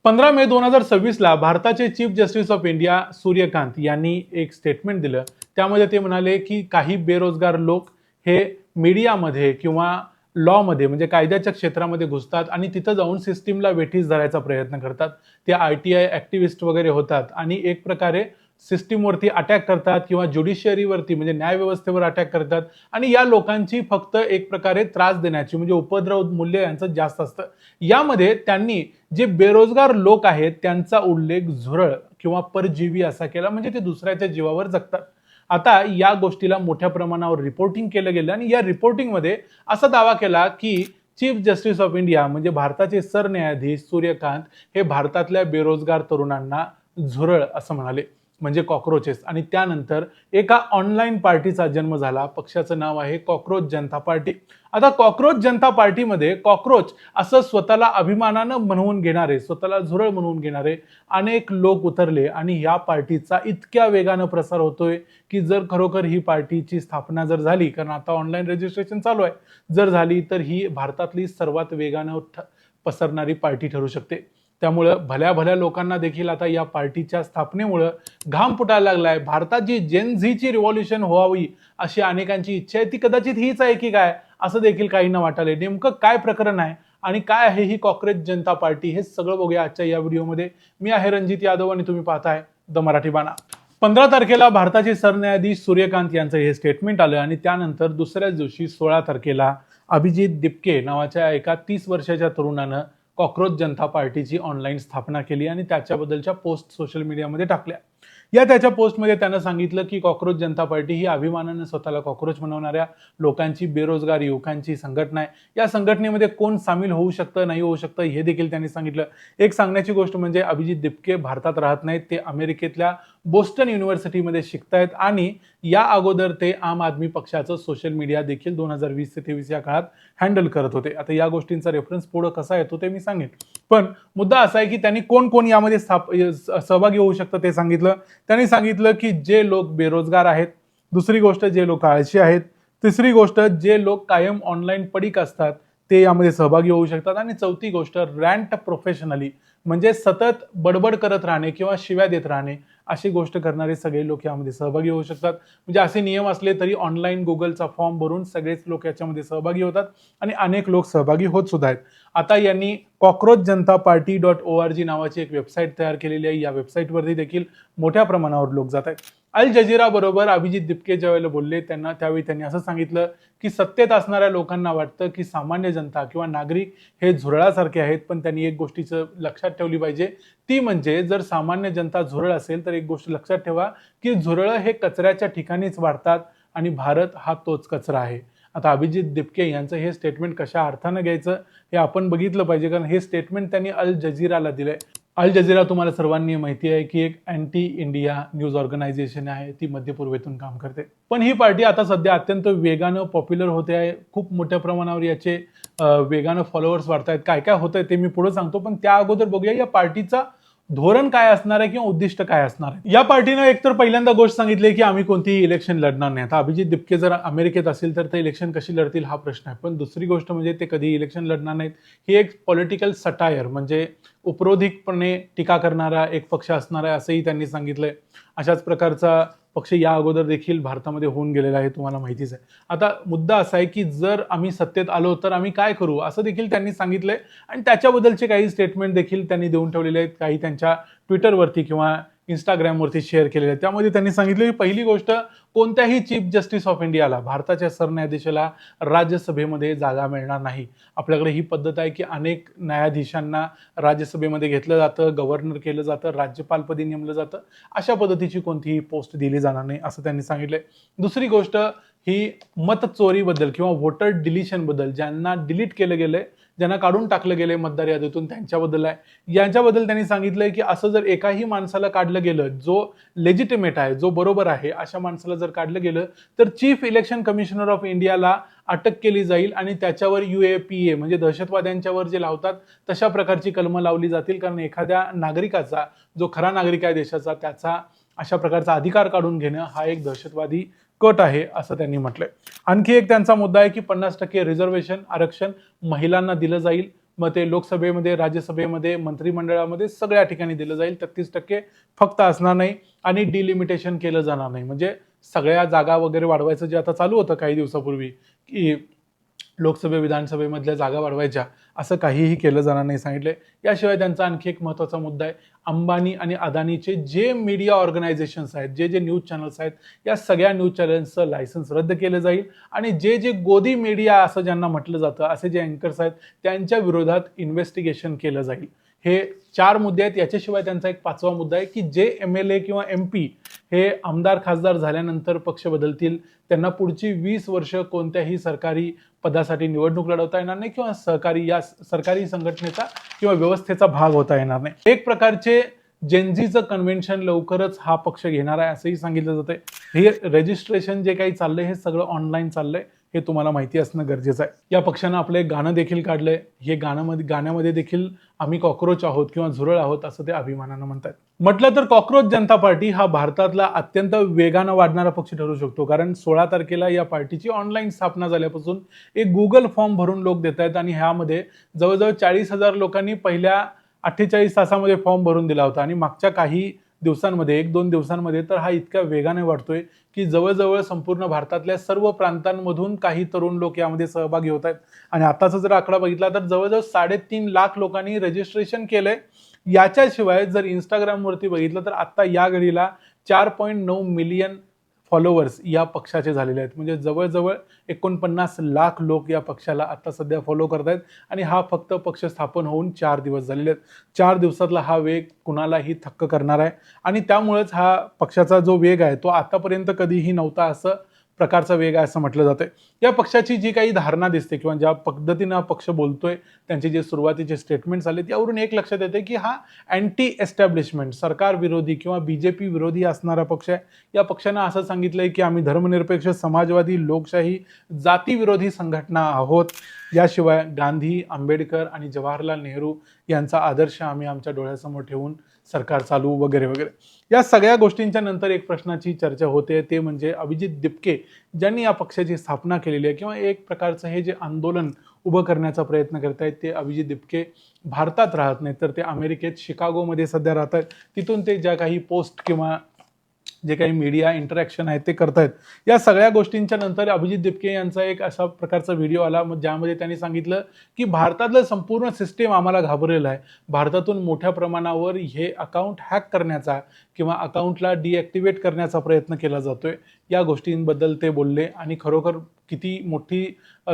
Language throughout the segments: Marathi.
15 मे 2026 ला भारताचे chief justice of India Suryakant यांनी एक स्टेटमेंट दिलं. त्यामध्ये ते म्हणाले की काही बेरोजगार लोक हे मीडियामध्ये किंवा लॉमध्ये म्हणजे कायद्याच्या क्षेत्रामध्ये घुसतात आणि तिथं जाऊन सिस्टीमला वेठीस धरायचा प्रयत्न करतात. ते ITI ॲक्टिव्हिस्ट वगैरे होतात आणि एक प्रकारे सिस्टीमवरती अटॅक करतात किंवा ज्युडिशियरीवरती म्हणजे न्यायव्यवस्थेवर अटॅक करतात आणि या लोकांची फक्त एक प्रकारे त्रास देण्याची म्हणजे उपद्रव मूल्य यांचं जास्त असतं. यामध्ये त्यांनी जे बेरोजगार लोक आहेत त्यांचा उल्लेख झुरळ किंवा परजीवी असा केला, म्हणजे ते दुसऱ्याच्या जीवावर जगतात. आता या गोष्टीला मोठ्या प्रमाणावर रिपोर्टिंग केलं गेलं आणि या रिपोर्टिंगमध्ये असा दावा केला की चीफ जस्टिस ऑफ इंडिया म्हणजे भारताचे सरन्यायाधीश सूर्यकांत हे भारतातल्या बेरोजगार तरुणांना झुरळ असं म्हणाले, म्हणजे कॉक्रोचेस. आणि त्यानंतर एका ऑनलाईन पार्टीचा जन्म झाला. पक्षाचं नाव आहे कॉक्रोच जनता पार्टी. आता कॉक्रोच जनता पार्टीमध्ये कॉक्रोच असं स्वतःला अभिमानानं म्हणवून घेणारे, स्वतःला झुरळ म्हणवून घेणारे अनेक लोक उतरले आणि या पार्टीचा इतक्या वेगानं प्रसार होतोय की जर खरोखर ही पार्टीची स्थापना जर झाली, कारण आता ऑनलाईन रजिस्ट्रेशन चालू आहे, जर झाली तर ही भारतातली सर्वात वेगानं पसरणारी पार्टी ठरू शकते. त्यामुळं भल्या भल्या लोकांना देखील आता या पार्टीच्या स्थापनेमुळं घाम फुटायला लागलाय. भारतात जी जेन झीची रिव्हॉल्युशन व्हावी अशी अनेकांची इच्छा आहे, ती कदाचित हीच आहे की काय असं देखील काहींना वाटायलंय. नेमकं काय प्रकरण आहे आणि काय आहे ही कॉक्रोच जनता पार्टी, हे सगळं बघूया आजच्या या व्हिडिओमध्ये. मी आहे रणजित यादव आणि तुम्ही पाहताय द मराठी बाणा. 15 तारखेला भारताचे सरन्यायाधीश सूर्यकांत यांचं हे स्टेटमेंट आलं आणि त्यानंतर दुसऱ्याच दिवशी 16 तारखेला अभिजित दिपके नावाच्या एका 30 वर्षाच्या तरुणानं कॉक्रोच जनता पार्टीची ऑनलाईन स्थापना केली आणि त्याच्याबद्दलच्या पोस्ट सोशल मीडियामध्ये टाकल्या. त्याच्या पोस्टमध्ये त्यानं सांगितलं की कॉक्रोच जनता पार्टी ही अभिमानानं स्वतःला कॉक्रोच बनवणाऱ्या लोकांची, बेरोजगार युवकांची संघटना आहे. या संघटनेमध्ये कोण सामील होऊ शकतं, नाही होऊ शकतं हे देखील त्यांनी सांगितलं. एक सांगण्याची गोष्ट म्हणजे अभिजित दिपके भारतात राहत नाहीत, ते अमेरिकेतल्या बोस्टन युनिव्हर्सिटीमध्ये शिकतायत आणि या अगोदर ते आम आदमी पक्षाचं सोशल मीडिया देखील 2020 ते 23 या काळात हँडल करत होते. आता या गोष्टींचा रेफरन्स पुढं कसा येतो ते मी सांगेन, पण मुद्दा असा आहे की त्यांनी कोण कोण यामध्ये सहभागी होऊ शकतं ते सांगितलं. त्यांनी सांगितलं की जे लोक बेरोजगार आहेत, दुसरी गोष्ट जे लोक आळशी आहेत, तिसरी गोष्ट जे लोक कायम ऑनलाईन पडीक असतात ते यामध्ये सहभागी होऊ शकतात, आणि चौथी गोष्ट रॅन्ट प्रोफेशनली म्हणजे सतत बडबड करत राहणे किंवा शिव्या देत राहणे अशी गोष्ट करणारे सगळे लोक यामध्ये सहभागी होऊ शकतात. म्हणजे असे नियम असले तरी ऑनलाईन गुगलचा फॉर्म भरून सगळेच लोक याच्यामध्ये सहभागी होतात आणि अनेक लोक सहभागी होत सुद्धा आहेत. आता यांनी कॉक्रोच जनता पार्टी .org नावाची एक वेबसाईट तयार केलेली आहे. या वेबसाईटवरती देखील मोठ्या प्रमाणावर लोक जात आहेत. अल जजीरा बरोबर अभिजित दिपके ज्यावेळेला बोलले त्यावेळी त्यांनी असं सांगितलं की सत्तेत असणाऱ्या लोकांना वाटतं की सामान्य जनता किंवा नागरिक हे झुरळासारखे आहेत, पण त्यांनी एक गोष्टीचं लक्षात ठेवली पाहिजे, ती म्हणजे जर सामान्य जनता झुरळ असेल तर एक गोष्ट लक्षात ठेवा की झुरळं हे कचऱ्याच्या ठिकाणीच वाढतात आणि भारत हा तोच कचरा आहे. आता अभिजित दिपके यांचं हे स्टेटमेंट कशा अर्थानं घ्यायचं हे आपण बघितलं पाहिजे, कारण हे स्टेटमेंट त्यांनी अल जजीराला दिलंय. अल जजीरा तुम्हाला सर्वांनी माहिती आहे की एक अँटी इंडिया न्यूज ऑर्गनायझेशन आहे, ती मध्य पूर्वेतून काम करते. पण ही पार्टी आता सध्या अत्यंत वेगानं पॉप्युलर होते आहे. खूप मोठ्या प्रमाणावर याचे वेगानं फॉलोअर्स वाढत आहेत. काय काय होतंय ते मी पुढे सांगतो, पण त्या अगोदर बघूया या पार्टीचा धोरण काय असणार आहे किंवा उद्दिष्ट काय असणार आहे. या पार्टीनं एकतर पहिल्यांदा गोष्ट सांगितली की आम्ही कोणतीही इलेक्शन लढणार नाही. आता अभिजित दिपके जर अमेरिकेत असेल तर ते इलेक्शन कशी लढतील हा प्रश्न आहे, पण दुसरी गोष्ट म्हणजे ते कधी इलेक्शन लढणार नाहीत. ही एक पॉलिटिकल सटायर म्हणजे उपरोधिकपणे टीका करणारा एक पक्ष असणार आहे असंही त्यांनी सांगितलंय. अशाच प्रकारचा पक्ष या अगोदर देखील भारतामध्ये होऊन गेलेला आहे, तुम्हाला माहितीच आहे. आता मुद्दा असा आहे की जर आम्ही सत्तेत आलो तर आम्ही काय करू असं देखील त्यांनी सांगितलंय आणि त्याच्याबद्दलचे काही स्टेटमेंट देखील त्यांनी देऊन ठेवलेले आहेत, काही त्यांच्या ट्विटरवरती किंवा इंस्टाग्रामवरती शेअर केलेले आहेत. त्यामध्ये त्यांनी सांगितलं की पहिली गोष्ट, कोणत्याही चीफ जस्टिस ऑफ इंडियाला, भारताच्या सरन्यायाधीशाला राज्यसभेमध्ये जागा मिळणार नाही. आपल्याकडे ही पद्धत आहे की अनेक न्यायाधीशांना राज्यसभेमध्ये घेतलं जातं, गव्हर्नर केलं जातं, राज्यपालपदी नेमलं जातं. अशा पद्धतीची कोणतीही पोस्ट दिली जाणार नाही असं त्यांनी सांगितलंय. दुसरी गोष्ट ही मत चोरीबद्दल किंवा व्होटर डिलिशन बद्दल, ज्यांना डिलीट केलं गेलंय, ज्यांना काढून टाकलं गेलंय मतदार यादीतून त्यांच्याबद्दल आहे. यांच्याबद्दल त्यांनी सांगितलंय की असं जर एकाही माणसाला काढलं गेलं जो लेजिटिमेट आहे, जो बरोबर आहे, अशा माणसाला जर काढलं गेलं तर चीफ इलेक्शन कमिशनर ऑफ इंडियाला अटक केली जाईल आणि त्याच्यावर UAPA म्हणजे दहशतवाद्यांच्यावर जे लावतात तशा प्रकारची कलमं लावली जातील, कारण एखाद्या नागरिकाचा, जो खरा नागरिक आहे देशाचा, त्याचा अशा प्रकारचा अधिकार काढून घेणं हा एक दहशतवादी कट आहे असं त्यांनी म्हटलंय. आणखी एक त्यांचा मुद्दा आहे की 50% रिझर्वेशन आरक्षण महिलांना दिलं जाईल. मग ते लोकसभेमध्ये, राज्यसभेमध्ये, मंत्रिमंडळामध्ये सगळ्या ठिकाणी दिलं जाईल. 33% फक्त असणार नाही आणि डिलिमिटेशन केलं जाणार नाही. म्हणजे सगळ्या जागा वगैरे वाढवायचं जे आता चालू होतं काही दिवसापूर्वी, की लोकसभे विधानसभेमधल्या जागा वाढवायच्या, असं काहीही केलं जाणार नाही सांगितले. याशिवाय त्यांचा आणखी एक महत्त्वाचा मुद्दा आहे, अंबानी आणि अदानीचे जे मीडिया ऑर्गनायझेशन्स आहेत, जे न्यूज चॅनल्स आहेत, या सगळ्या न्यूज चॅनल्सचं लायसन्स रद्द केलं जाईल आणि जे गोदी मीडिया असं ज्यांना म्हटलं जातं, असे जे अँकर्स आहेत त्यांच्या विरोधात इन्व्हेस्टिगेशन केलं जाईल. हे 4 मुद्दे आहेत. याच्याशिवाय त्यांचा एक 5वा मुद्दा आहे, की जे MLA किंवा MP हे आमदार खासदार झाल्यानंतर पक्ष बदलतील, त्यांना पुढची 20 वर्ष कोणत्याही सरकारी पदासाठी निवडणूक लढवता येणार नाही किंवा सरकारी संघटनेचा किंवा व्यवस्थेचा भाग होता येणार नाही. एक प्रकारचे जेनझीचं कन्व्हेन्शन लवकरच हा पक्ष घेणार आहे असंही सांगितलं जातंय. हे रजिस्ट्रेशन जे काही चाललंय हे सगळं ऑनलाईन चाललंय, हे तुम्हाला माहिती असणं गरजेचं आहे. या पक्षानं आपलं एक गाणं देखील काढलंय. हे गाण्यामध्ये देखील आम्ही कॉक्रोच आहोत किंवा झुरळ आहोत असं ते अभिमानानं म्हणतात. म्हटलं तर कॉक्रोच जनता पार्टी हा भारतातला अत्यंत वेगानं वाढणारा पक्ष ठरू शकतो, कारण 16 तारखेला या पार्टीची ऑनलाईन स्थापना झाल्यापासून एक गुगल फॉर्म भरून लोक देत आहेत आणि ह्यामध्ये जवळजवळ 40,000 लोकांनी पहिल्या 48 तासामध्ये फॉर्म भरून दिला होता आणि मागच्या काही दिवसांमध्ये, 1-2 दिवसांमध्ये तर हा इतक्या वेगाने वाढतोय की जवळजवळ संपूर्ण भारतातल्या सर्व प्रांतांमधून काही तरुण लोक यामध्ये सहभागी होत आहेत. आणि आताचा जर आकडा बघितला तर जवळजवळ 3.5 लाख लोकांनी रजिस्ट्रेशन केलंय. याच्याशिवाय जर इंस्टाग्रामवरती बघितलं तर आता या घडीला 4.9 मिलियन फॉलोअर्स या पक्षाचे झालेले आहेत. म्हणजे जवळजवळ 49 लाख लोक या पक्षाला आता सध्या फॉलो करत आहेत आणि हा फक्त पक्ष स्थापन होऊन 4 दिवस झालेले आहेत. 4 दिवसातला हा वेग कुणालाही थक्क करणार आहे आणि त्यामुळेच हा पक्षाचा जो वेग आहे तो आतापर्यंत कधीही नव्हता असं प्रकारचा वेग आहे असं म्हटलं जातंय. या पक्षाची जी काही धारणा दिसते किंवा ज्या पद्धतीनं पक्ष बोलतोय, त्यांचे जे सुरुवातीचे स्टेटमेंट्स आले त्यावरून एक लक्षात येते की हा अँटी एस्टॅब्लिशमेंट, सरकार विरोधी किंवा BJP विरोधी असणारा पक्ष आहे. या पक्षानं असं सांगितलंय की आम्ही धर्मनिरपेक्ष, समाजवादी, लोकशाही, जातीविरोधी संघटना आहोत. याशिवाय गांधी, आंबेडकर आणि जवाहरलाल नेहरू यांचा आदर्श आम्ही आमच्या डोळ्यासमोर ठेवून सरकार चालू वगैरे वगैरे. या सगळ्या गोष्टींच्या नंतर एक प्रश्नाची चर्चा होते, ते म्हणजे अभिजित दिपके ज्यांनी या पक्षाची स्थापना केलेली आहे किंवा एक प्रकारचं हे जे आंदोलन उभं करण्याचा प्रयत्न करतायत, ते अभिजित दिपके भारतात राहत नाहीत तर ते अमेरिकेत शिकागोमध्ये सध्या राहत आहेत. तिथून ते ज्या काही पोस्ट किंवा जे काही मीडिया इंटरॅक्शन आहे ते करतायत. या सगळ्या गोष्टींच्या नंतर अभिजित दिपके यांचा एक अशा प्रकारचा व्हिडिओ आला ज्यामध्ये त्यांनी सांगितलं की भारतातलं संपूर्ण सिस्टीम आम्हाला घाबरलेलं आहे. भारतातून मोठ्या प्रमाणावर हे अकाउंट हॅक करण्याचा किंवा अकाउंटला डिॲक्टिवेट करण्याचा प्रयत्न केला जातोय. या गोष्टींबद्दल ते बोलले आणि खरोखर किती मोठी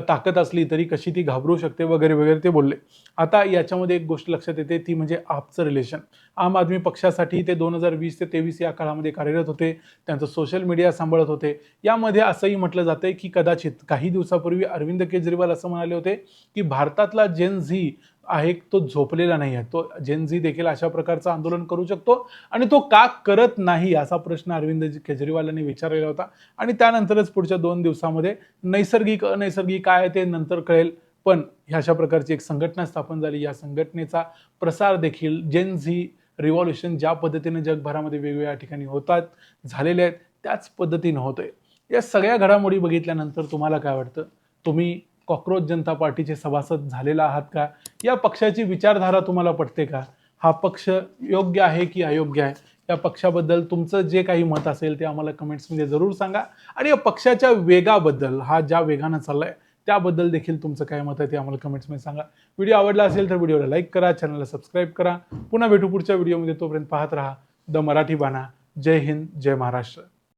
ताकद असली तरी कशी ती घाबरू शकते वगैरे वगैरे ते बोलले. आता याच्यामध्ये एक गोष्ट लक्षात येते, ती म्हणजे आपचं रिलेशन. आम आदमी पक्षासाठी ते 2020 ते 23 या काळामध्ये कार्यरत होते. त्यांचं सोशल मीडिया सांभाळत होते. यामध्ये असंही म्हटलं जातंय की कदाचित काही दिवसापूर्वी अरविंद केजरीवाल असं म्हणाले होते की भारतातला जेन झी आहे तो झोपलेला नाही आहे. तो जेन झी देखील अशा प्रकारचं आंदोलन करू शकतो आणि तो का करत नाही असा प्रश्न अरविंद केजरीवाल यांनी विचारलेला होता. आणि त्यानंतरच पुढच्या 2 दिवसामध्ये नैसर्गिक अनैसर्गिक काय ते नंतर कळेल, पण अशा प्रकारची एक संघटना स्थापन झाली. या संघटनेचा प्रसार देखील जेन झी रिव्हॉल्युशन ज्या पद्धतीने जगभरामध्ये वेगवेगळ्या ठिकाणी होतात झालेले आहेत त्याच पद्धतीने होतोय. या सगळ्या घडामोडी बघितल्यानंतर तुम्हाला काय वाटतं? तुम्ही कॉक्रोच जनता पार्टीचे सभासद झालेला आहात का? या पक्षाची विचारधारा तुम्हाला पटते का? हा पक्ष योग्य आहे की अयोग्य आहे? या पक्षाबद्दल तुमचं जे काही मत असेल ते आम्हाला कमेंट्समध्ये जरूर सांगा. आणि या पक्षाच्या वेगाबद्दल, हा ज्या वेगानं चाललाय त्याबद्दल देखील तुमचं काय मत आहे ते आम्हाला कमेंट्समध्ये सांगा. व्हिडिओ आवडला असेल तर व्हिडिओला लाईक करा, चॅनलला सबस्क्राईब करा. पुन्हा भेटू पुढच्या व्हिडिओमध्ये. तोपर्यंत पाहत राहा द मराठी बाणा. जय हिंद, जय महाराष्ट्र.